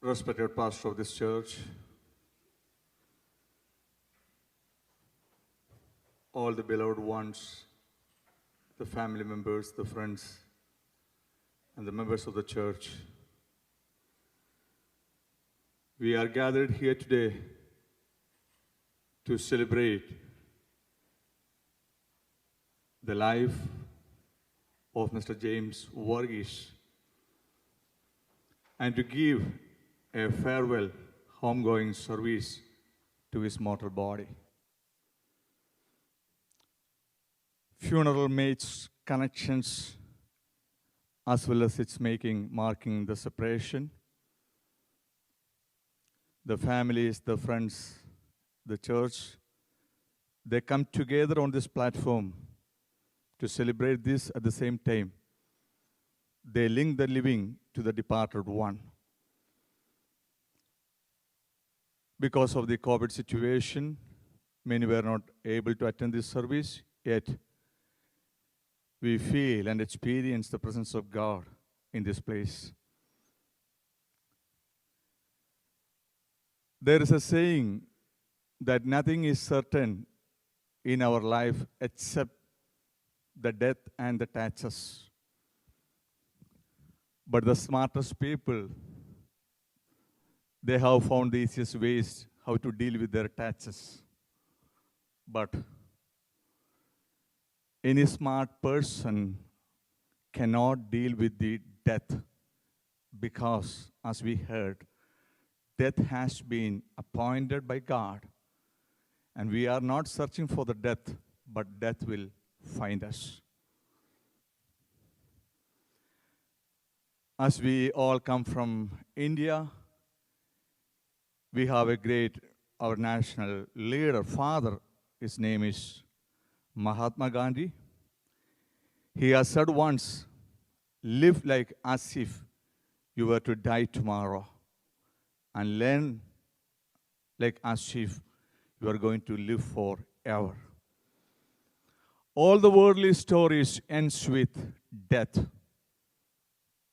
Respected pastor of this church, all the beloved ones, the family members, the friends, and the members of the church, we are gathered here today to celebrate the life of Mr. James Varghese and to give a farewell homegoing service to his mortal body. Funeral mates, connections, as well as its marking the separation. The families, the friends, the church, they come together on this platform to celebrate this at the same time. They link the living to the departed one. Because of the COVID situation, many were not able to attend this service, yet we feel and experience the presence of God in this place. There is a saying that nothing is certain in our life except the death and the taxes. But the smartest people, they have found the easiest ways how to deal with their taxes. But any smart person cannot deal with the death because, as we heard, death has been appointed by God. And we are not searching for the death, but death will find us. As we all come from India, we have our national leader, father, his name is Mahatma Gandhi. He has said once, live like as if you were to die tomorrow, and learn like as if you are going to live forever. All the worldly stories ends with death.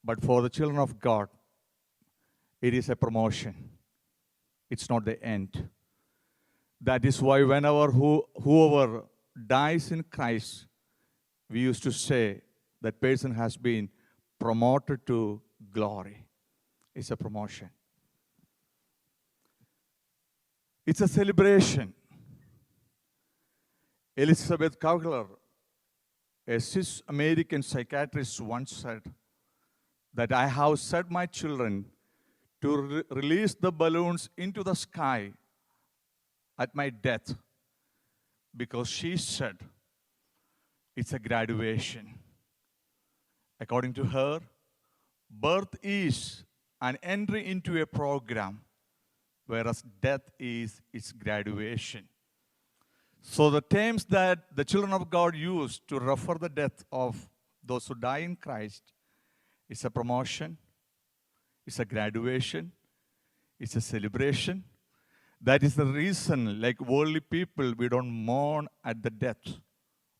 But for the children of God, it is a promotion. It's not the end. That is why whenever whoever dies in Christ, we used to say that person has been promoted to glory. It's a promotion. It's a celebration. Elizabeth Kubler, a Swiss American psychiatrist, once said that I have set my children to release the balloons into the sky at my death, because she said it's a graduation. According to her, birth is an entry into a program, whereas death is its graduation. So the terms that the children of God use to refer the death of those who die in Christ, it's a promotion, it's a graduation, it's a celebration. That is the reason, like worldly people, we don't mourn at the death,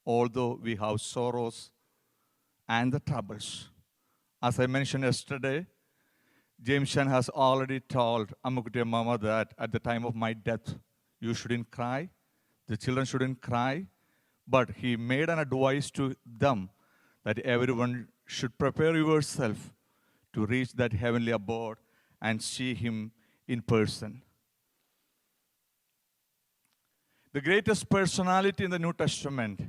although we have sorrows and the troubles. As I mentioned yesterday, James Chan has already told Ammukutti Mama that at the time of my death, you shouldn't cry, the children shouldn't cry, but he made an advice to them that everyone should prepare yourself to reach that heavenly abode and see him in person. The greatest personality in the New Testament,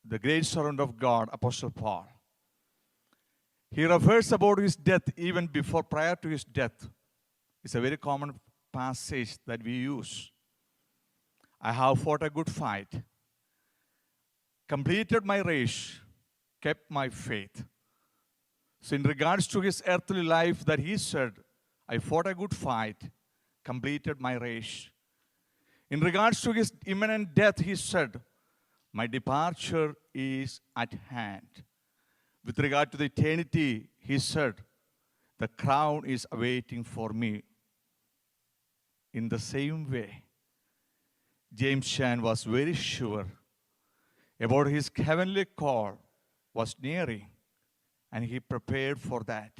the great servant of God, Apostle Paul, he refers about his death even prior to his death. It's a very common passage that we use. I have fought a good fight, completed my race, kept my faith. So in regards to his earthly life, that he said, I fought a good fight, completed my race. In regards to his imminent death, he said, my departure is at hand. With regard to the eternity, he said, the crown is awaiting for me. In the same way, James Chan was very sure about his heavenly call was nearing, and he prepared for that.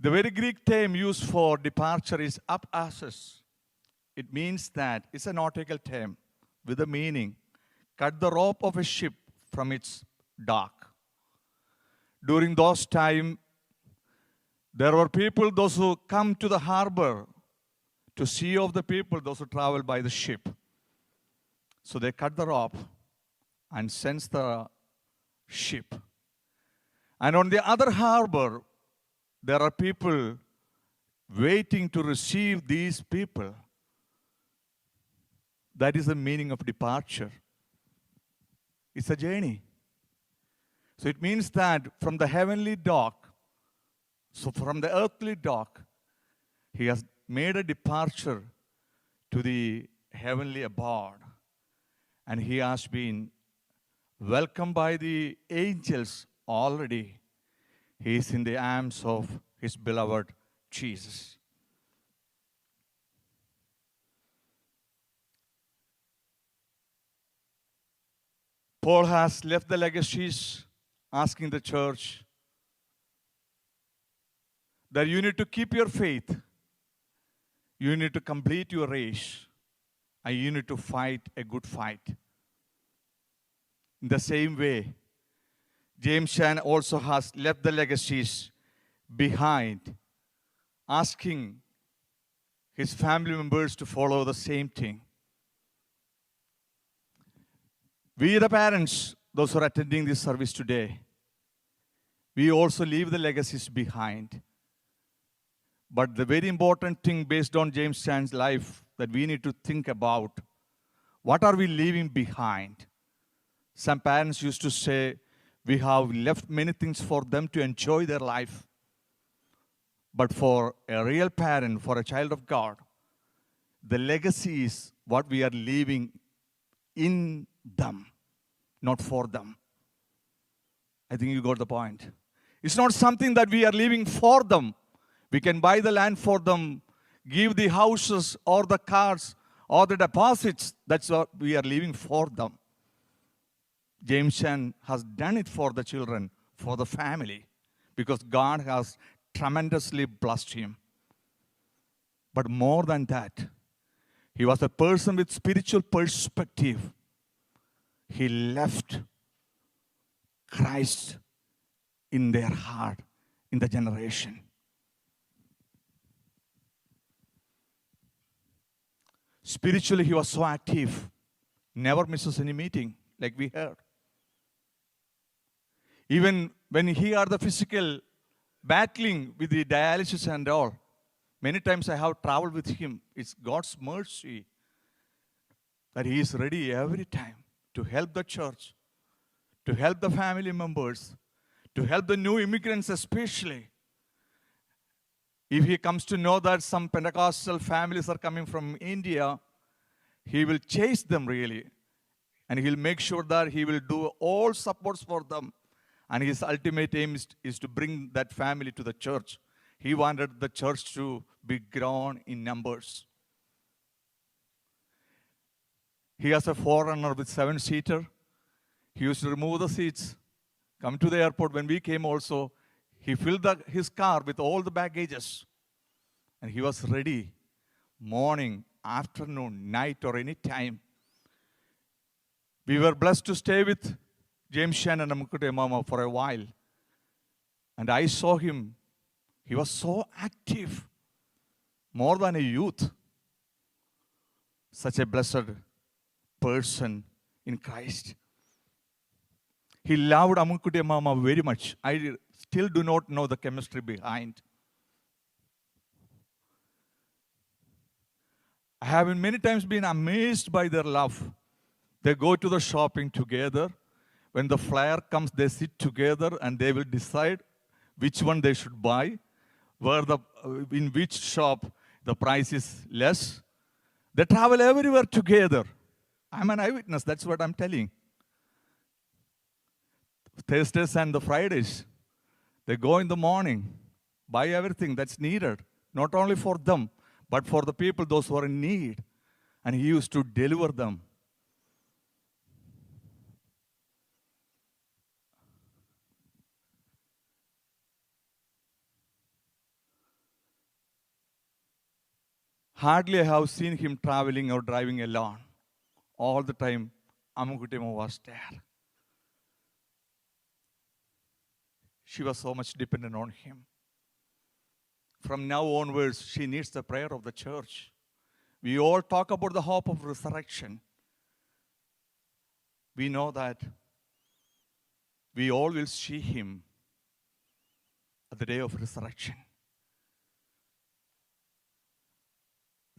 The very Greek term used for departure is apasis. It means that it's a nautical term with a meaning, cut the rope of a ship from its dock. During those times, there were people, those who come to the harbor to see of the people, those who travel by the ship. So they cut the rope and sends the ship. And on the other harbor, there are people waiting to receive these people. That is the meaning of departure. It's a journey. So it means that from the heavenly dock, so from the earthly dock, he has made a departure to the heavenly abode. And he has been welcomed by the angels already. He is in the arms of his beloved Jesus. Paul has left the legacies asking the church that you need to keep your faith, you need to complete your race, and you need to fight a good fight. In the same way, James Chan also has left the legacies behind, asking his family members to follow the same thing. We, the parents, those who are attending this service today, we also leave the legacies behind. But the very important thing based on James Chan's life that we need to think about, what are we leaving behind? Some parents used to say, we have left many things for them to enjoy their life. But for a real parent, for a child of God, the legacy is what we are leaving in them, not for them. I think you got the point. It's not something that we are leaving for them. We can buy the land for them, give the houses or the cars or the deposits. That's what we are leaving for them. James Chan has done it for the children, for the family, because God has tremendously blessed him. But more than that, he was a person with spiritual perspective. He left Christ in their heart, in the generation. Spiritually, he was so active, never misses any meeting, like we heard. Even when he had the physical battling with the dialysis and all, many times I have traveled with him. It's God's mercy that he is ready every time to help the church, to help the family members, to help the new immigrants especially. If he comes to know that some Pentecostal families are coming from India, he will chase them really. And he'll make sure that he will do all supports for them. And his ultimate aim is to bring that family to the church. He wanted the church to be grown in numbers. He has a Forerunner with 7-seater. He used to remove the seats, come to the airport. When we came also, he filled his car with all the baggages. And he was ready morning, afternoon, night, or any time. We were blessed to stay with James Chan and Amukkute Mama for a while. And I saw him. He was so active, more than a youth. Such a blessed person in Christ. He loved Amukkute Mama very much. I still do not know the chemistry behind. I have many times been amazed by their love. They go to the shopping together. When the flyer comes, they sit together and they will decide which one they should buy, in which shop the price is less. They travel everywhere together. I'm an eyewitness, that's what I'm telling. Thursdays and the Fridays, they go in the morning, buy everything that's needed, not only for them, but for the people, those who are in need. And he used to deliver them. Hardly I have seen him traveling or driving alone. All the time, Amukutima was there. She was so much dependent on him. From now onwards, she needs the prayer of the church. We all talk about the hope of resurrection. We know that we all will see him at the day of resurrection.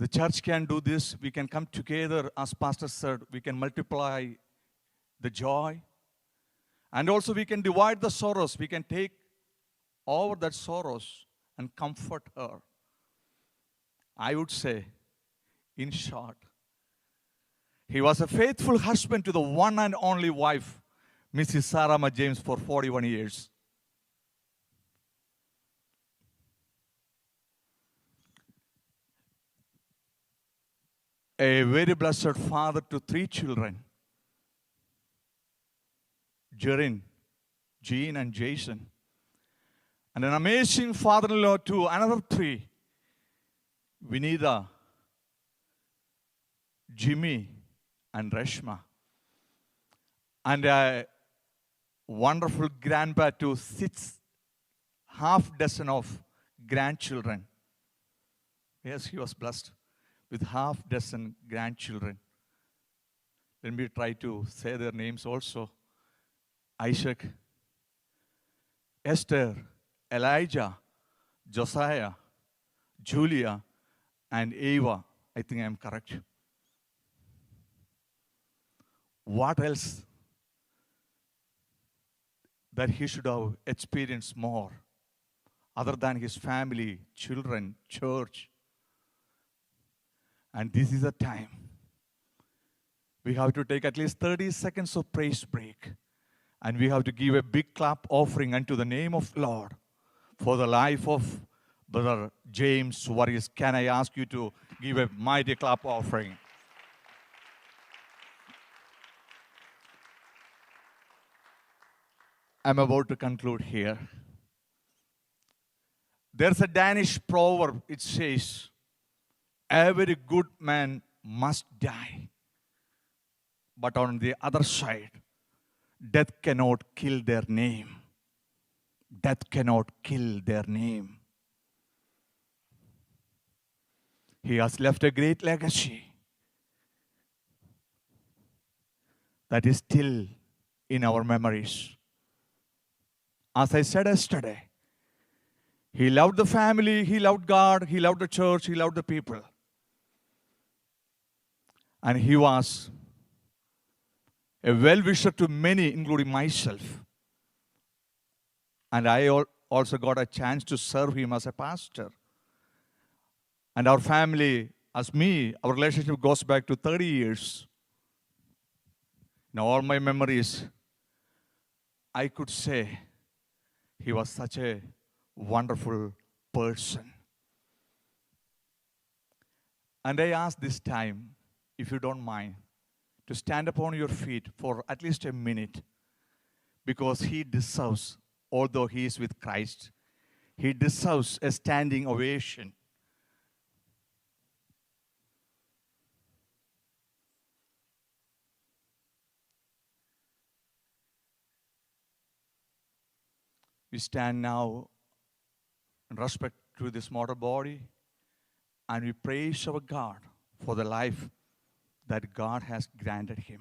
The church can do this. We can come together, as Pastor said. We can multiply the joy. And also we can divide the sorrows. We can take over that sorrows and comfort her. I would say, in short, he was a faithful husband to the one and only wife, Mrs. Sarah Ma James, for 41 years. A very blessed father to 3 children, Jerin, Jean, and Jason. And an amazing father-in-law to another 3, Vinita, Jimmy, and Reshma. And a wonderful grandpa to 6 half dozen of grandchildren. Yes, he was blessed with half dozen grandchildren. Let me try to say their names also. Isaac, Esther, Elijah, Josiah, Julia, and Eva. I think I am correct. What else that he should have experienced more other than his family, children, church? And this is a time we have to take at least 30 seconds of praise break. And we have to give a big clap offering unto the name of Lord for the life of Brother James Warris. Can I ask you to give a mighty clap offering? I'm about to conclude here. There's a Danish proverb. It says, every good man must die. But on the other side, death cannot kill their name. Death cannot kill their name. He has left a great legacy that is still in our memories. As I said yesterday, he loved the family, he loved God, he loved the church, he loved the people. And he was a well-wisher to many, including myself. And I also got a chance to serve him as a pastor. And our family, as me, our relationship goes back to 30 years. In all my memories, I could say he was such a wonderful person. And I ask this time, if you don't mind, to stand upon your feet for at least a minute, because he deserves, although he is with Christ, he deserves a standing ovation. We stand now in respect to this mortal body, and we praise our God for the life that God has granted him.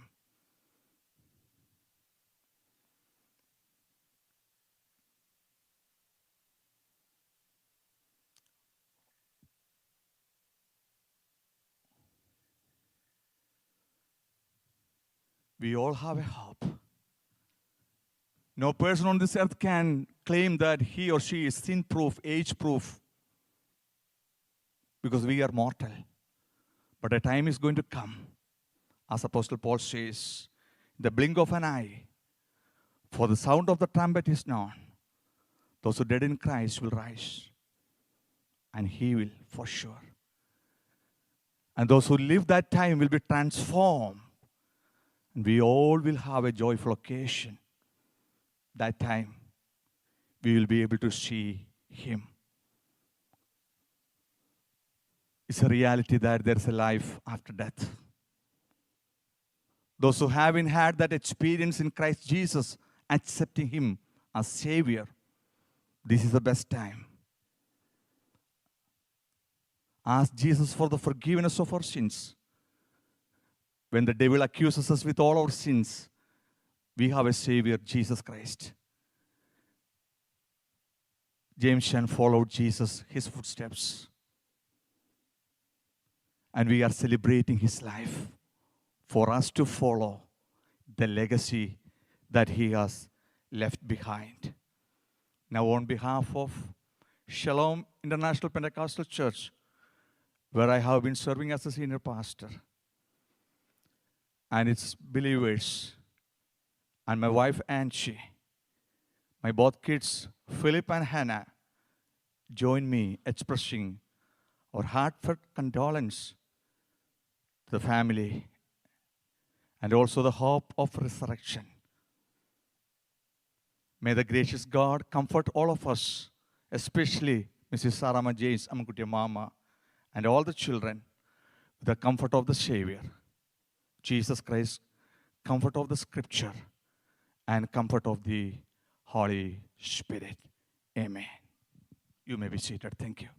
We all have a hope. No person on this earth can claim that he or she is sin-proof, age-proof, because we are mortal. But a time is going to come, as Apostle Paul says, the blink of an eye, for the sound of the trumpet is known. Those who are dead in Christ will rise, and he will for sure. And those who live that time will be transformed, and we all will have a joyful occasion. That time, we will be able to see him. It's a reality that there's a life after death. Those who haven't had that experience in Christ Jesus, accepting Him as Savior, this is the best time. Ask Jesus for the forgiveness of our sins. When the devil accuses us with all our sins, we have a Savior, Jesus Christ. James Shan followed Jesus, his footsteps. And we are celebrating his life for us to follow the legacy that he has left behind. Now, on behalf of Shalom International Pentecostal Church, where I have been serving as a senior pastor, and its believers, and my wife Angie, my both kids, Philip and Hannah, join me expressing our heartfelt condolence to the family and also the hope of resurrection. May the gracious God comfort all of us, especially Mrs. Sarama James, Amakutia Mama, and all the children, with the comfort of the Savior, Jesus Christ, comfort of the Scripture, and comfort of the Holy Spirit. Amen. You may be seated. Thank you.